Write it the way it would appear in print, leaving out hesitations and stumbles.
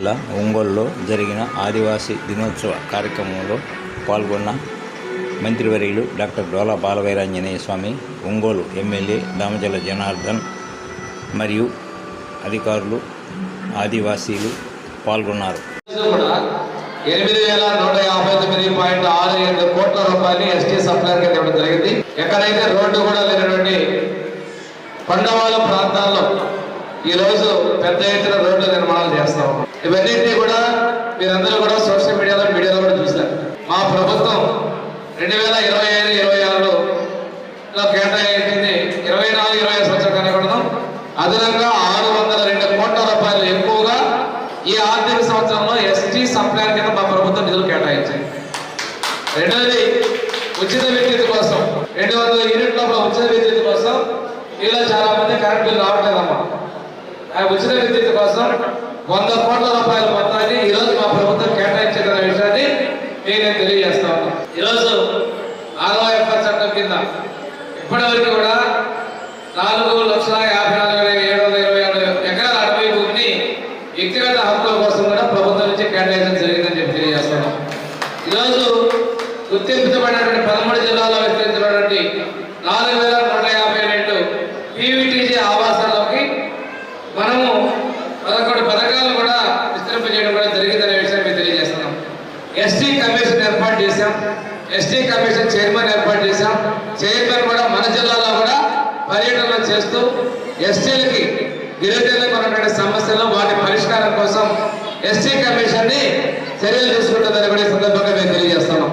జిల్లా ఒంగోలులో జరిగిన ఆదివాసీ దినోత్సవ కార్యక్రమంలో పాల్గొన్న మంత్రివర్యులు డాక్టర్ డోలా బాలవీరాంజనేయ స్వామి, ఒంగోలు ఎమ్మెల్యే దామచల జనార్దన్ మరియు అధికారులు, ఆదివాసీలు పాల్గొన్నారు. 8,159.67 కోట్ల రూపాయలు ఎస్టీ సప్లైర్ కింద ఇవ్వడం జరిగింది. ఎక్కడైతే రోడ్డు కూడా లేనటువంటి కొండవాళ్ళ ప్రాంతాల్లో ఈ రోజు పెద్ద ఎత్తున రోడ్ల నిర్మాణాలు చేస్తా ఉన్నాం. ఇవన్నింటినీ కూడా మీరందరూ కూడా సోషల్ మీడియాలో కూడా చూశారు. మా ప్రభుత్వం 2025-26లో కేటాయించింది 24-25 సంవత్సరాల కనకూడదు అదనంగా 602 కోట్ల రూపాయలు ఎక్కువగా ఈ ఆర్థిక సంవత్సరంలో ఎస్టీ సప్లైర్ కింద మా ప్రభుత్వం నిధులు కేటాయించింది. రెండవది ఉచిత విద్యుత్ కోసం 200 యూనిట్ల ఉచిత విద్యుత్ కోసం ఇలా చాలా మంది కరెంట్ బిల్లు రావట్లేదమ్మా. ఆ ఉచిత విద్యుత్ కోసం 100 కోట్ల రూపాయల మొత్తాన్ని ఈరోజు మా ప్రభుత్వం కేటాయించిన విషయాన్ని నేను తెలియజేస్తా ఉన్నాను. ఈరోజు 6వ ఎఫ్ఆర్ చట్టం కింద ఇప్పటివరకు కూడా 4,54,726 ఎకరాల అటవీ భూమిని వ్యక్తిగత హక్కుల కోసం కూడా ప్రభుత్వం నుంచి కేటాయించడం జరిగిందని చెప్పి తెలియజేస్తున్నాం. ఈరోజు గుర్తించబడినటువంటి 13 జిల్లాల్లో విస్తరించినటువంటి 4,152 పీవీటీజీ ఆవాసాల్లోకి మనము 11 పథకాలు కూడా విస్తరింపజేయడం కూడా జరిగిందనే విషయాన్ని మేము తెలియజేస్తున్నాం. ఎస్టీ కమిషన్ ఏర్పాటు చేశాం, ఎస్టీ కమిషన్ చైర్మన్ ఏర్పాటు చేశాం. చైర్మన్ కూడా మన జిల్లాలో కూడా పర్యటనలు చేస్తూ ఎస్టీలకి, గిరిజనులకు ఉన్నటువంటి సమస్యలు వాటి పరిష్కారం కోసం ఎస్టీ కమిషన్ ని చర్యలు తీసుకుంటుందని కూడా ఈ సందర్భంగా మేము తెలియజేస్తున్నాం.